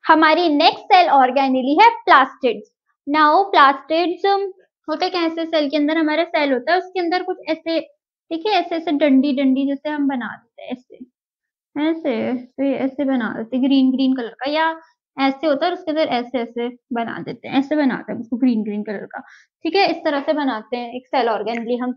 हमारी next cell organelle है plastids. Now plastids होते कैसे, सेल के अंदर हमारा सेल होता है, उसके अंदर कुछ ऐसे देखिए, ऐसे ऐसे डंडी डंडी जैसे हम बना देते हैं, ऐसे ऐसे ऐसे ऐसे बना देते, ग्रीन ग्रीन कलर का, या ऐसे होता है उसके अंदर ऐसे ऐसे बना देते हैं, ऐसे बनाते हैं उसको ग्रीन ग्रीन कलर का। ठीक है, इस तरह से बनाते हैं एक सेल ऑर्गेनेली हम।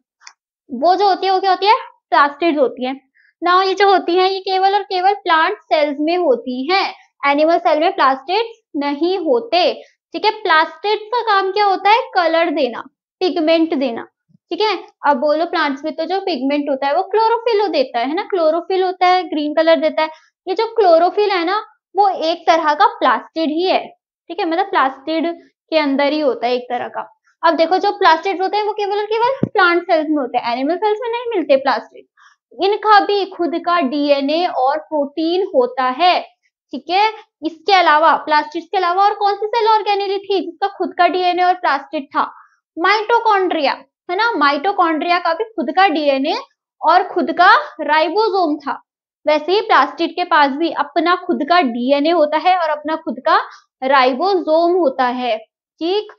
वो जो होती है वो क्या होती है, प्लास्टिड्स होती है। नाउ ये जो होती है ये केवल और केवल प्लांट सेल्स में होती है, एनिमल सेल में प्लास्टिड्स नहीं होते। ठीक है, प्लास्टिड्स का काम क्या होता है, कलर देना, पिगमेंट देना। ठीक है, अब बोलो प्लांट्स में तो जो पिगमेंट होता है वो क्लोरोफिल देता है ना, क्लोरोफिल होता है, ग्रीन कलर देता है। ये जो क्लोरोफिल है ना वो एक तरह का प्लास्टिड ही है। ठीक है, मतलब प्लास्टिड के अंदर ही होता है एक तरह का। अब देखो जो प्लास्टिड होते हैं वो केवल और केवल प्लांट सेल्स में होते हैं, एनिमल सेल्स में नहीं मिलते प्लास्टिड। इनका भी खुद का डीएनए और प्रोटीन होता है। ठीक है, इसके अलावा प्लास्टिड के अलावा और कौन सी सेल ऑर्गेनेली थी जिसका खुद का डीएनए और प्लास्टिड था, माइटोकॉन्ड्रिया, है ना। माइटोकॉन्ड्रिया का भी खुद का डीएनए और खुद का राइबोसोम था। वैसे ही प्लास्टिड के पास भी अपना खुद का डीएनए होता है और अपना खुद का राइबोसोम होता है। ठीक,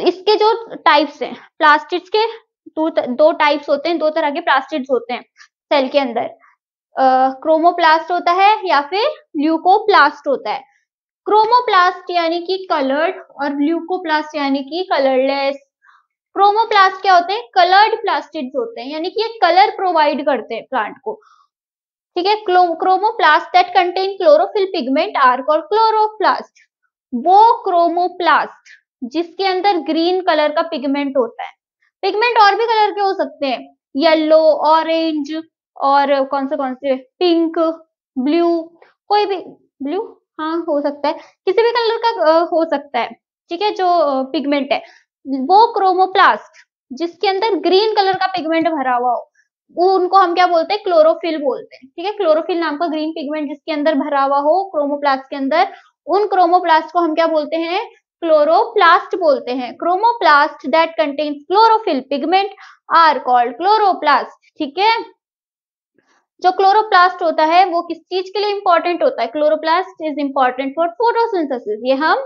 इसके जो टाइप्स हैं प्लास्टिड्स के, दो टाइप्स होते हैं, दो तरह के प्लास्टिड्स होते हैं सेल के अंदर। क्रोमोप्लास्ट होता है या फिर ल्यूकोप्लास्ट होता है। क्रोमोप्लास्ट यानी कि कलर्ड और ल्यूकोप्लास्ट यानी कि कलरलेस। क्रोमोप्लास्ट क्या होते हैं, कलर्ड प्लास्टिड्स होते हैं, यानी कि ये कलर प्रोवाइड करते हैं प्लांट को। ठीक है, chromoplast that contain chlorophyll pigment are called chloroplast. वो क्रोमोप्लास्ट जिसके अंदर ग्रीन कलर का पिगमेंट होता है, पिगमेंट और भी कलर के हो सकते हैं, येलो, ऑरेंज, और कौन से पिंक, ब्लू, कोई भी, ब्लू हाँ हो सकता है, किसी भी कलर का हो सकता है। ठीक है, जो पिगमेंट है वो क्रोमोप्लास्ट जिसके अंदर ग्रीन कलर का पिगमेंट भरा हुआ हो, उनको हम क्या बोलते हैं, क्लोरोफिल बोलते हैं। ठीक है, क्लोरोफिल नाम का ग्रीन पिगमेंट जिसके अंदर भरा हुआ हो क्रोमोप्लास्ट के अंदर, उन क्रोमोप्लास्ट को हम क्या बोलते हैं, क्लोरोप्लास्ट बोलते हैं। Chromoplast that contains chlorophyll pigment are called chloroplast. ठीक है, जो क्लोरोप्लास्ट होता है वो किस चीज के लिए इंपॉर्टेंट होता है, chloroplast is important for photosynthesis. ये हम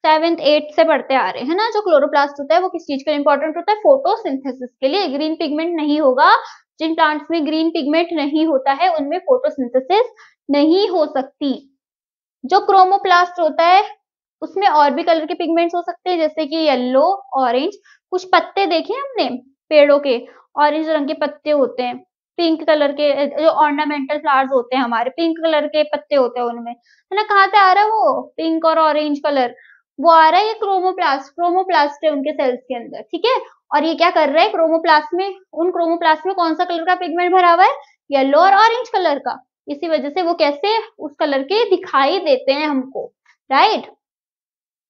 7th 8th से पढ़ते आ रहे हैं ना। जो क्लोरोप्लास्ट होता है वो किस चीज के लिए इंपॉर्टेंट होता है, फोटोसिंथेसिस के लिए। ग्रीन पिगमेंट नहीं होगा, जिन प्लांट्स में ग्रीन पिगमेंट नहीं होता है उनमें फोटोसिंथेसिस नहीं हो सकती। जो क्रोमोप्लास्ट होता है उसमें और भी कलर के पिगमेंट्स हो सकते हैं, जैसे कि येलो, ऑरेंज, कुछ पत्ते देखे हमने पेड़ों के, ऑरेंज रंग के पत्ते होते हैं, पिंक कलर के जो ऑर्नामेंटल फ्लावर्स होते हैं हमारे, पिंक कलर के पत्ते होते हैं उनमें, है ना। कहाँ से आ रहा है वो पिंक और ऑरेंज कलर, वो आ रहा है ये क्रोमोप्लास्ट, क्रोमोप्लास्ट है उनके सेल्स के अंदर। ठीक है, और ये क्या कर रहा है, क्रोमोप्लास्ट में, उन क्रोमोप्लास्ट में कौन सा कलर का पिगमेंट भरा हुआ है, येलो और ऑरेंज कलर का। इसी वजह से वो कैसे उस कलर के दिखाई देते हैं हमको, राइट।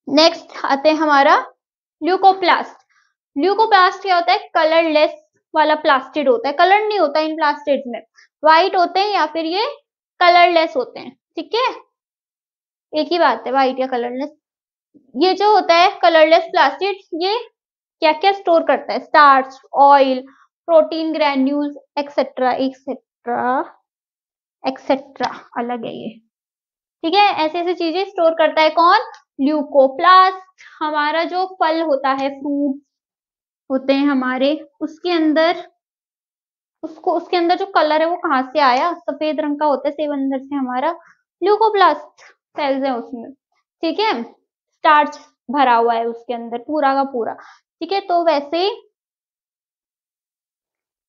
नेक्स्ट आते हैं हमारा ल्यूकोप्लास्ट। ल्यूकोप्लास्ट क्या होता है, कलरलेस वाला प्लास्टिड होता है, कलर नहीं होता इन प्लास्टिड्स में, व्हाइट होते हैं या फिर ये कलरलेस होते हैं। ठीक है, एक ही बात है, व्हाइट या कलरलेस। ये जो होता है कलरलेस प्लास्टिड, ये क्या क्या स्टोर करता है, starch, oil, protein granules, etcetera etcetera etcetera, अलग है ये। ठीक है, ऐसे ऐसे चीजें स्टोर करता है कौन, ल्यूकोप्लास्ट। हमारा जो फल होता है, फ्रूट होते हैं हमारे, उसके अंदर उसको उसके अंदर जो कलर है वो कहाँ से आया, सफेद रंग का होता है सेब, अंदर से हमारा ल्यूकोप्लास्ट सेल्स है उसमें। ठीक है, स्टार्च भरा हुआ है उसके अंदर पूरा का पूरा। ठीक है, तो वैसे ही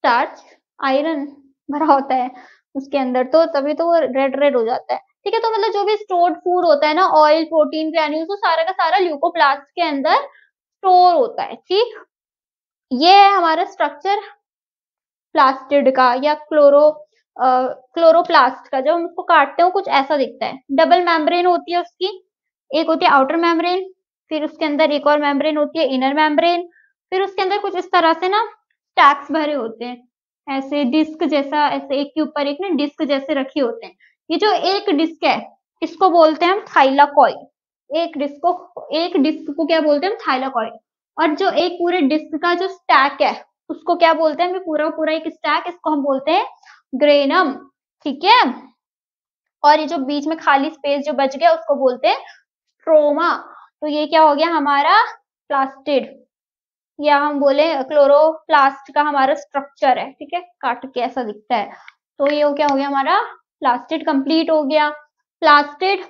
स्टार्च, आयरन भरा होता है उसके अंदर, तो तभी तो वो रेड रेड हो जाता है। ठीक है, तो मतलब जो भी स्टोर्ड फूड होता है ना, ऑयल, प्रोटीन, ग्रैन्यूल्स, वो सारा का सारा ल्यूकोप्लास्ट के अंदर स्टोर होता है। ठीक, ये है हमारा स्ट्रक्चर प्लास्टिड का या क्लोरोप्लास्ट का। जब हम उसको काटते हैं कुछ ऐसा दिखता है, डबल मेम्ब्रेन होती है उसकी, एक होती है आउटर मेम्ब्रेन, फिर उसके अंदर एक और मेम्ब्रेन होती है इनर मेम्ब्रेन, फिर उसके अंदर कुछ इस तरह से ना स्टैक्स भरे होते हैं, ऐसे डिस्क जैसा, ऐसे एक के ऊपर एक ना डिस्क जैसे रखे होते हैं। ये जो एक डिस्क है इसको बोलते हैं हम थाइलाकॉइड। एक डिस्क को क्या बोलते हैं हम, थाइलाकॉइड। और जो एक पूरे डिस्क का जो स्टैक है उसको क्या बोलते हैं, पूरा पूरा एक स्टैक, इसको हम बोलते हैं ग्रेनम। ठीक है, और ये जो बीच में खाली स्पेस जो बच गया उसको बोलते हैं स्ट्रोमा। तो ये क्या हो गया हमारा प्लास्टिड, या हम बोले क्लोरोप्लास्ट का हमारा स्ट्रक्चर है, ठीक है, काट के ऐसा दिखता है। तो ये क्या हो गया हमारा प्लास्टिड कंप्लीट हो गया। प्लास्टिड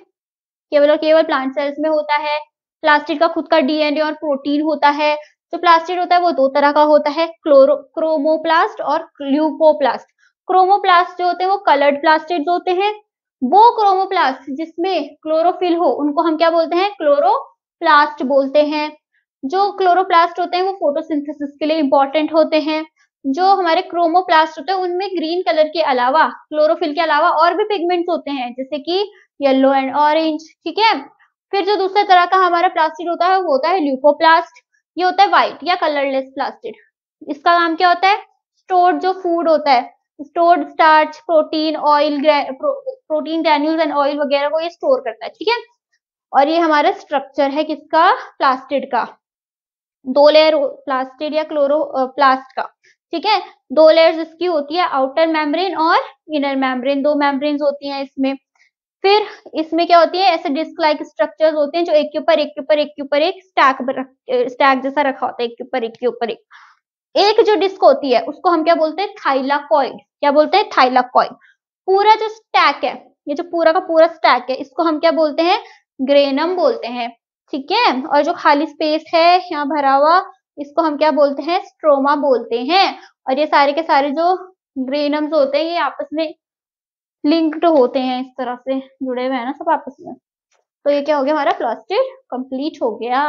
केवल और केवल प्लांट सेल्स में होता है। प्लास्टिड का खुद का डीएनए और प्रोटीन होता है। जो प्लास्टिड होता है वो दो तरह का होता है, क्रोमोप्लास्ट और ल्यूकोप्लास्ट। क्रोमोप्लास्ट जो होते हैं वो कलर्ड प्लास्टिड होते हैं। वो क्रोमोप्लास्ट जिसमें क्लोरोफिल हो उनको हम क्या बोलते हैं, क्लोरोप्लास्ट बोलते हैं। जो क्लोरोप्लास्ट होते हैं वो फोटोसिंथेसिस के लिए इंपॉर्टेंट होते हैं। जो हमारे क्रोमोप्लास्ट होते हैं उनमें ग्रीन कलर के अलावा, क्लोरोफिल के अलावा और भी पिगमेंट्स होते हैं, जैसे कि येलो एंड ऑरेंज, ठीक है। फिर जो दूसरे तरह का हमारा प्लास्टिड होता है वो होता है ल्यूकोप्लास्ट। ये होता है व्हाइट या कलरलेस प्लास्टिड। इसका काम क्या होता है, स्टोर्ड जो फूड होता है, stored starch, protein, oil, protein granules and oil वगैरह को ये स्टोर करता है, ठीक है। और ये हमारा स्ट्रक्चर है किसका, प्लास्टिड का। दो लेयर प्लास्टिड या क्लोरोप्लास्ट का, ठीक है। दो लेयर्स इसकी होती है, आउटर मेम्ब्रेन और इनर मेम्ब्रेन, दो मेम्ब्रेन्स होती हैं इसमें। फिर इसमें क्या होती है, ऐसे डिस्क लाइक स्ट्रक्चर्स होते हैं जो एक के ऊपर एक के ऊपर एक के ऊपर एक स्टैक जैसा रखा होता है, एक के ऊपर एक के ऊपर एक। एक जो डिस्क होती है उसको हम क्या बोलते हैं, थाइलाकॉइड। क्या बोलते हैं, थाइलाकॉइड। पूरा जो स्टैक है, ये जो पूरा का पूरा स्टैक है, इसको हम क्या बोलते हैं, ग्रेनम बोलते हैं, ठीक है। और जो खाली स्पेस है यहाँ भरा हुआ, इसको हम क्या बोलते हैं, स्ट्रोमा बोलते हैं। और ये सारे के सारे जो ग्रेनम्स होते हैं ये आपस में लिंक्ड होते हैं, इस तरह से जुड़े हुए हैं ना सब आपस में। तो ये क्या हो गया, हमारा प्लास्टिड कंप्लीट हो गया।